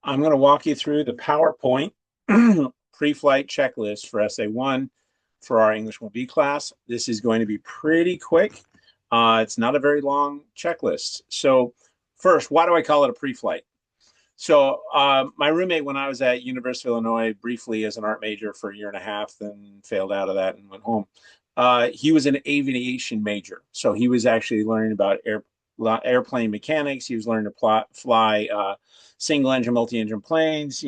I'm going to walk you through the PowerPoint pre-flight checklist for SA1 for our English 1B class. This is going to be pretty quick. It's not a very long checklist. So first, why do I call it a pre-flight? So my roommate, when I was at University of Illinois briefly as an art major for a year and a half, then failed out of that and went home. He was an aviation major. So he was actually learning about airplane mechanics. He was learning to fly single engine, multi-engine planes,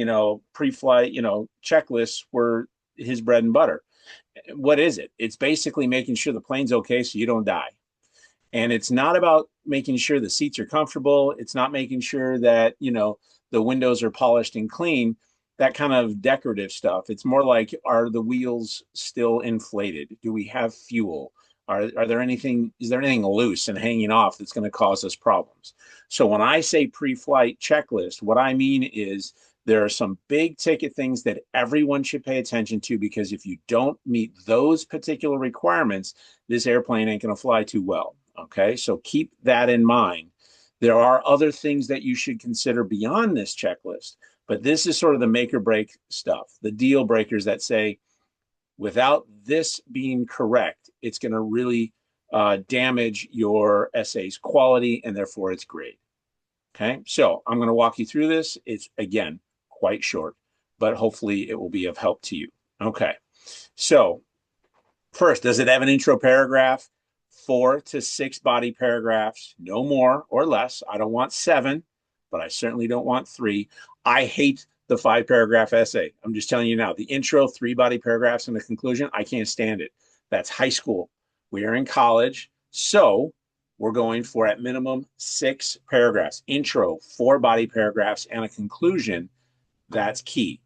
pre-flight, checklists were his bread and butter. What is it? It's basically making sure the plane's okay so you don't die. And it's not about making sure the seats are comfortable. It's not making sure that, the windows are polished and clean, that kind of decorative stuff. It's more like, are the wheels still inflated? Do we have fuel? Is there anything loose and hanging off that's going to cause us problems? So when I say pre-flight checklist, what I mean is there are some big ticket things that everyone should pay attention to, because if you don't meet those particular requirements, this airplane ain't going to fly too well. Okay, so keep that in mind. There are other things that you should consider beyond this checklist, but this is sort of the make or break stuff, the deal breakers that say, without this being correct, it's going to really damage your essay's quality and therefore its grade. Okay, so I'm going to walk you through this. It's, again, quite short, but hopefully it will be of help to you. Okay, so first, does it have an intro paragraph? 4 to 6 body paragraphs, no more or less. I don't want 7, but I certainly don't want 3. I hate the 5-paragraph essay. I'm just telling you now, the intro, 3 body paragraphs, and the conclusion, I can't stand it. That's high school. We are in college, so we're going for at minimum 6 paragraphs. Intro, 4 body paragraphs, and a conclusion. That's key.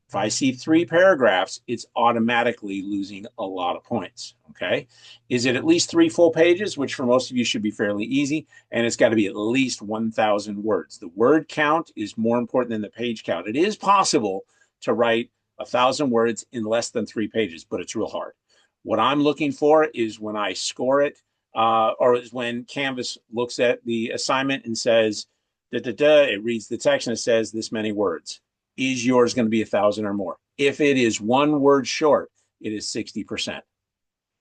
If I see 3 paragraphs, it's automatically losing a lot of points, okay? Is it at least 3 full pages, which for most of you should be fairly easy, and it's got to be at least 1,000 words. The word count is more important than the page count. It is possible to write 1,000 words in less than 3 pages, but it's real hard. What I'm looking for is when I score it, or is when Canvas looks at the assignment and says, it reads the text and it says this many words. Is yours going to be 1,000 or more? If it is 1 word short, it is 60%.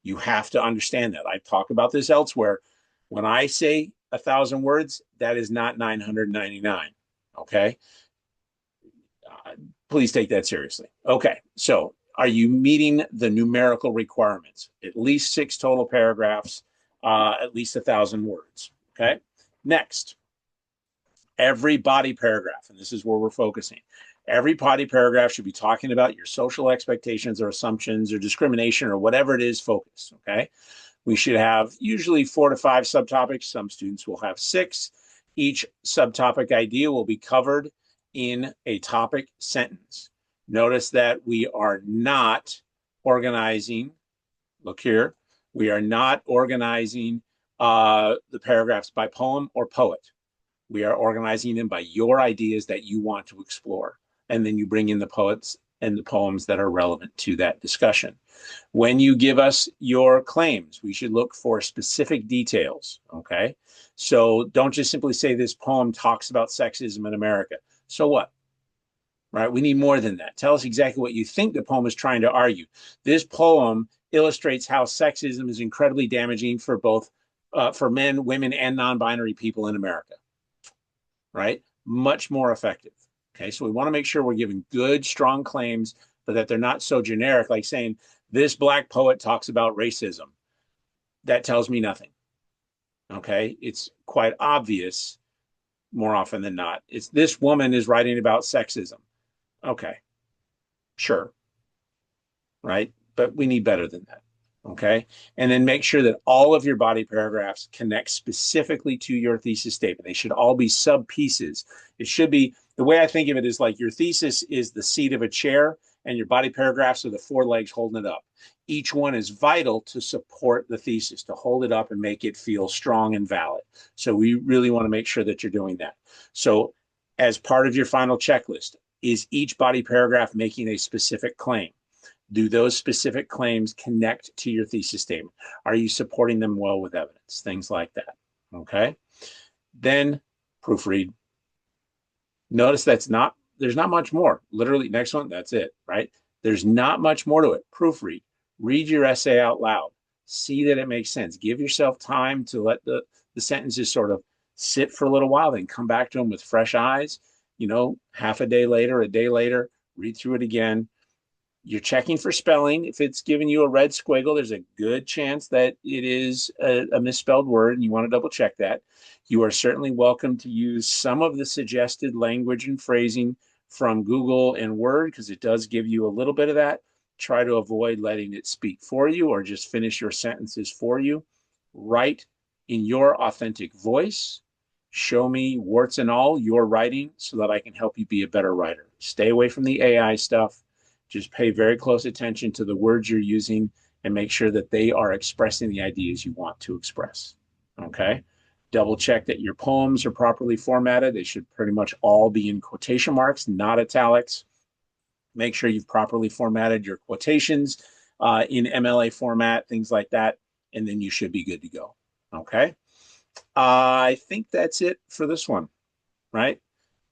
You have to understand that. I've talked about this elsewhere. When I say 1,000 words, that is not 999. Okay? Please take that seriously. Okay, so are you meeting the numerical requirements? At least 6 total paragraphs, at least 1,000 words. Okay? Next, every body paragraph, and this is where we're focusing. Every body paragraph should be talking about your social expectations or assumptions or discrimination or whatever it is focus, okay? We should have usually 4 to 5 subtopics. Some students will have 6. Each subtopic idea will be covered in a topic sentence. Notice that we are not organizing, look here, we are not organizing the paragraphs by poem or poet. We are organizing them by your ideas that you want to explore. And then you bring in the poets and the poems that are relevant to that discussion. When you give us your claims, we should look for specific details, okay? So don't just simply say this poem talks about sexism in America. So what? Right? We need more than that. Tell us exactly what you think the poem is trying to argue. This poem illustrates how sexism is incredibly damaging for both for men, women, and non-binary people in America. Right? Much more effective. Okay, so we want to make sure we're giving good, strong claims, but that they're not so generic, like saying, this Black poet talks about racism. That tells me nothing. Okay, it's quite obvious more often than not. It's this woman is writing about sexism. Okay, sure. Right? But we need better than that. Okay. And then make sure that all of your body paragraphs connect specifically to your thesis statement. They should all be sub pieces. It should be, the way I think of it is like your thesis is the seat of a chair and your body paragraphs are the 4 legs holding it up. Each one is vital to support the thesis, to hold it up and make it feel strong and valid. So we really want to make sure that you're doing that. So as part of your final checklist, is each body paragraph making a specific claim? Do those specific claims connect to your thesis statement? Are you supporting them well with evidence? Things like that, okay? Then proofread. Notice that's not there's not much more. Literally, next one, that's it, right? There's not much more to it. Proofread, read your essay out loud, see that it makes sense. Give yourself time to let the sentences sort of sit for a little while, then come back to them with fresh eyes. Half a day later, a day later, read through it again. You're checking for spelling. If it's giving you a red squiggle, there's a good chance that it is a misspelled word, and you want to double check that. You are certainly welcome to use some of the suggested language and phrasing from Google and Word, because it does give you a little bit of that. Try to avoid letting it speak for you or just finish your sentences for you. Write in your authentic voice. Show me, warts and all, your writing so that I can help you be a better writer. Stay away from the AI stuff. Just pay very close attention to the words you're using and make sure that they are expressing the ideas you want to express. Okay? Double check that your poems are properly formatted. They should pretty much all be in quotation marks, not italics. Make sure you've properly formatted your quotations in MLA format, things like that, and then you should be good to go. Okay? I think that's it for this one, right?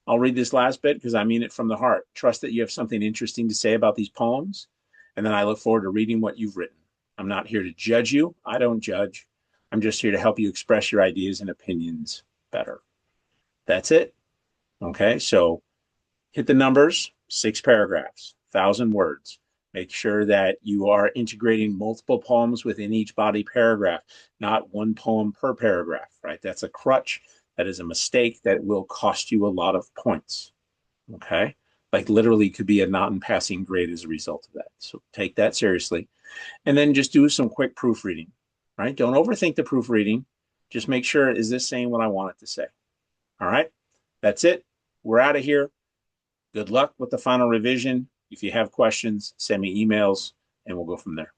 I'll read this last bit because I mean it from the heart. Trust that you have something interesting to say about these poems, and then I look forward to reading what you've written. I'm not here to judge you. I don't judge. I'm just here to help you express your ideas and opinions better. That's it. Okay, so hit the numbers, 6 paragraphs, 1,000 words. Make sure that you are integrating multiple poems within each body paragraph, not one poem per paragraph, right? That's a crutch. That is a mistake that will cost you a lot of points. Okay. Like literally could be a not in passing grade as a result of that. So take that seriously. And then just do some quick proofreading, right? Don't overthink the proofreading. Just make sure, is this saying what I want it to say? All right. That's it. We're out of here. Good luck with the final revision. If you have questions, send me emails and we'll go from there.